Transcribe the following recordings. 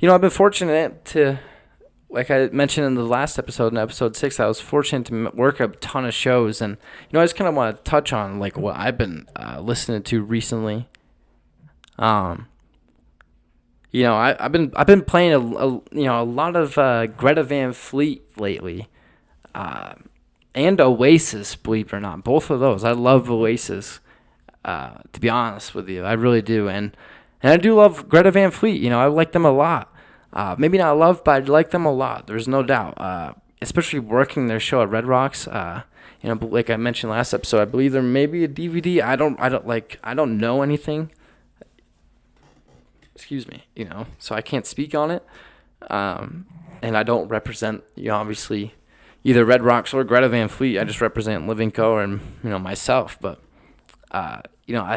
I've been fortunate to, like I mentioned in the last episode, in episode 6, I was fortunate to work a ton of shows, and I just kind of want to touch on like what I've been listening to recently. Um, I've been playing a lot of Greta Van Fleet lately, uh, and Oasis. Believe it or not, both of those. I love Oasis. To be honest with you, I really do, and I do love Greta Van Fleet. I like them a lot. Maybe not love, but I like them a lot. There's no doubt. Especially working their show at Red Rocks. Like I mentioned last episode, I believe there may be a DVD. I don't know anything. Excuse me. So I can't speak on it. And I don't represent, obviously, either Red Rocks or Greta Van Fleet. I just represent Living Co. and myself. But I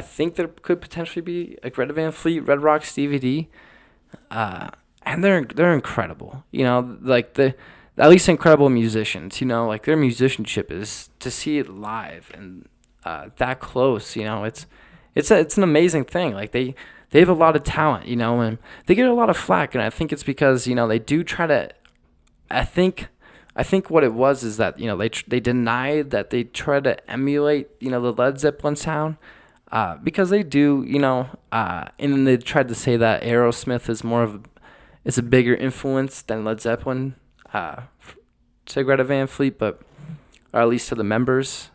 think there could potentially be a Greta Van Fleet Red Rocks DVD. And they're incredible. Like at least incredible musicians. Like their musicianship is to see it live and that close. It's an amazing thing. Like they have a lot of talent. And they get a lot of flack, and I think it's because they do try to. I think what it was is that they denied that they try to emulate the Led Zeppelin sound. Because they do, and then they tried to say that Aerosmith is a bigger influence than Led Zeppelin, to Greta Van Fleet, or at least to the members.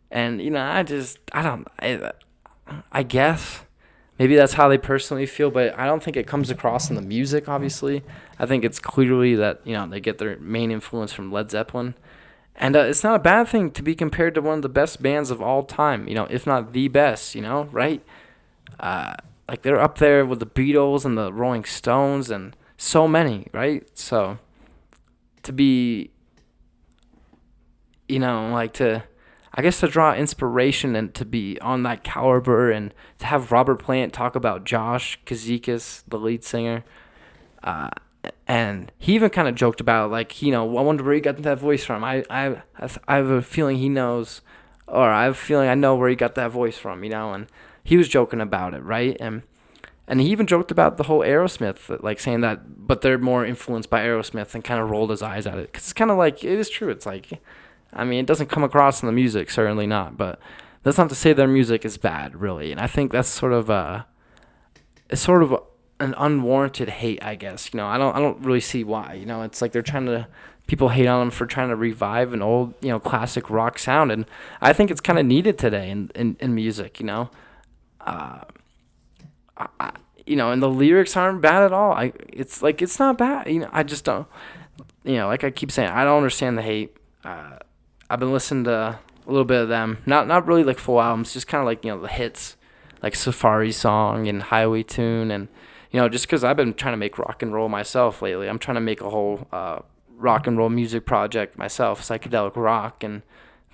And I guess maybe that's how they personally feel, but I don't think it comes across in the music. Obviously, I think it's clearly that they get their main influence from Led Zeppelin. And it's not a bad thing to be compared to one of the best bands of all time, if not the best, right? Like they're up there with the Beatles and the Rolling Stones and so many, right? So to be, I guess to draw inspiration and to be on that caliber and to have Robert Plant talk about Josh Kazikis, the lead singer, and he even kind of joked about I wonder where he got that voice from. I have a feeling he knows, or I have a feeling I know where he got that voice from. And he was joking about it, right? And he even joked about the whole Aerosmith, saying that, but they're more influenced by Aerosmith, and kind of rolled his eyes at it, because it's kind of it is true. It's it doesn't come across in the music, certainly not, but that's not to say their music is bad, really. And I think that's sort of an unwarranted hate, I guess. I don't really see why. It's like people hate on them for trying to revive an old, classic rock sound, and I think it's kind of needed today in music. And the lyrics aren't bad at all. It's not bad. I just don't. Like I keep saying, I don't understand the hate. I've been listening to a little bit of them, not really like full albums, just kind of the hits, like Safari Song and Highway Tune, and just because I've been trying to make rock and roll myself lately. I'm trying to make a whole rock and roll music project myself, psychedelic rock and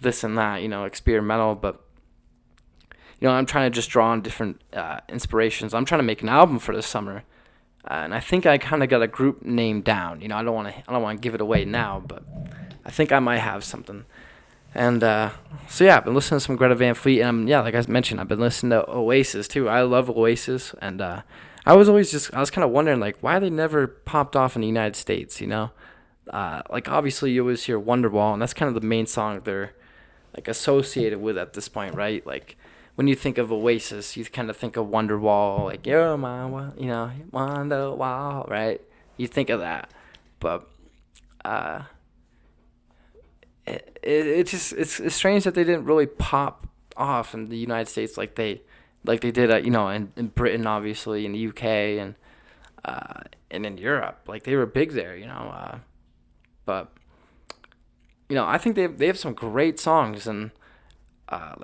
this and that, experimental. But, I'm trying to just draw on different inspirations. I'm trying to make an album for this summer. And I think I kind of got a group name down. I don't want to give it away now, but I think I might have something. And so yeah, I've been listening to some Greta Van Fleet, and like I mentioned, I've been listening to Oasis too. I love Oasis, and I was kind of wondering why they never popped off in the United States. Obviously you always hear Wonderwall, and that's kind of the main song they're associated with at this point, right? When you think of Oasis, you kind of think of Wonderwall, you're my Wonderwall, right? You think of that, but it's strange that they didn't really pop off in the United States like they did in Britain, obviously, in the UK, and in Europe. They were big there, but I think they have some great songs, and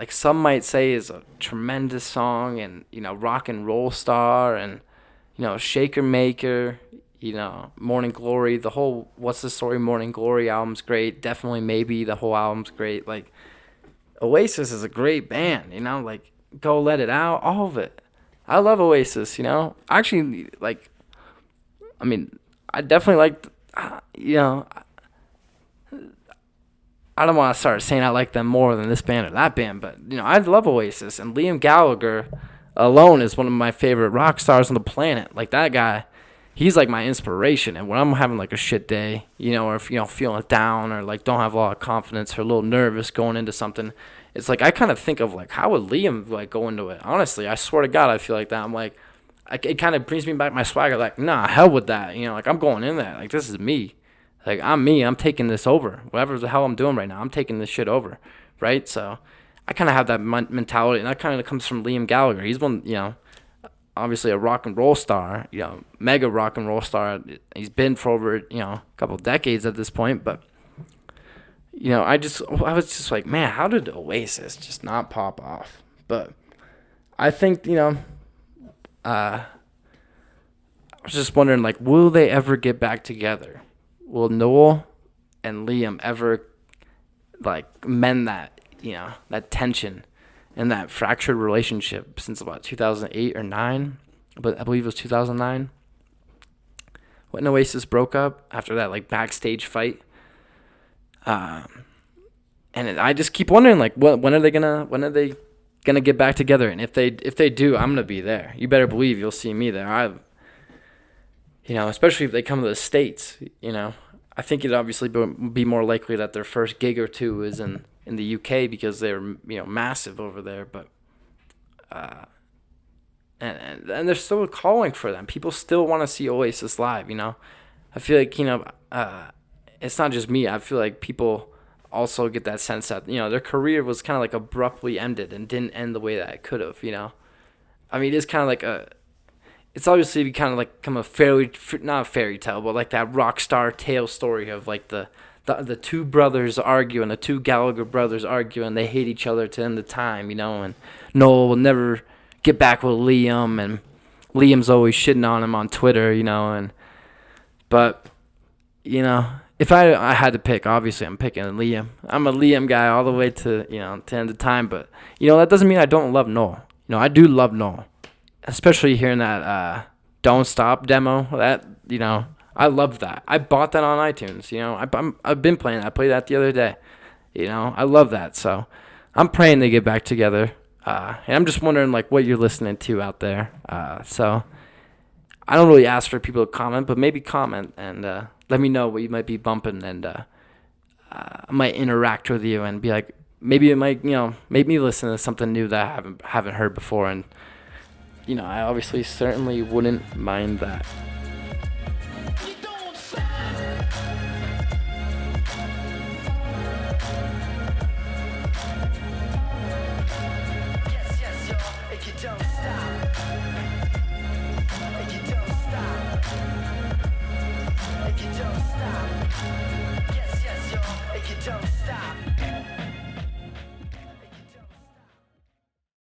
some might say is a tremendous song, and Rock and Roll Star, and Shaker Maker, Morning Glory, the whole What's the Story Morning Glory album's great. Definitely Maybe, the whole album's great. Oasis is a great band, Go Let It Out, all of it. I love Oasis, Actually, I definitely like, I don't want to start saying I like them more than this band or that band, but, I love Oasis. And Liam Gallagher alone is one of my favorite rock stars on the planet. That guy, he's like my inspiration. And when I'm having like a shit day, or if, feeling down or like don't have a lot of confidence or a little nervous going into something, it's like I kind of think of like, how would Liam like go into it? Honestly, I swear to God, I feel like that. I'm like, it kind of brings me back my swagger. Like, nah, hell with that. Like I'm going in there. Like this is me. Like I'm me. I'm taking this over. Whatever the hell I'm doing right now, I'm taking this shit over, right? So I kind of have that mentality, and that kind of comes from Liam Gallagher. He's one, obviously a rock and roll star, mega rock and roll star. He's been for over, a couple of decades at this point. But, I was just like, man, how did Oasis just not pop off? But I think, I was just wondering, like, will they ever get back together? Will Noel and Liam ever, like, mend that, that tension and that fractured relationship since about 2008 or 9, but I believe it was 2009 when Oasis broke up after that like backstage fight. I just keep wondering like when are they gonna get back together? And if they do, I'm gonna be there. You better believe you'll see me there. Especially if they come to the States. I think it'd obviously be more likely that their first gig or two is in the UK because they're massive over there, but and they're still calling for them. People still want to see Oasis live. I feel like it's not just me. I feel like people also get that sense that their career was kind of like abruptly ended and didn't end the way that it could have. I mean, it's kind of like it's obviously kind of like become not a fairy tale, but like that rock star tale story of like the two brothers arguing, the two Gallagher brothers arguing, they hate each other to end the time, and Noel will never get back with Liam, and Liam's always shitting on him on Twitter, but if I had to pick, obviously I'm picking Liam. I'm a Liam guy all the way to, to end the time, but, that doesn't mean I don't love Noel. I do love Noel, especially hearing that Don't Stop demo, that, I love that. I bought that on iTunes. I've been playing that. I played that the other day. I love that. So I'm praying they get back together. And I'm just wondering like what you're listening to out there. So I don't really ask for people to comment, but maybe comment and let me know what you might be bumping, and I might interact with you and be like, maybe it might make me listen to something new that I haven't heard before. And I obviously certainly wouldn't mind that.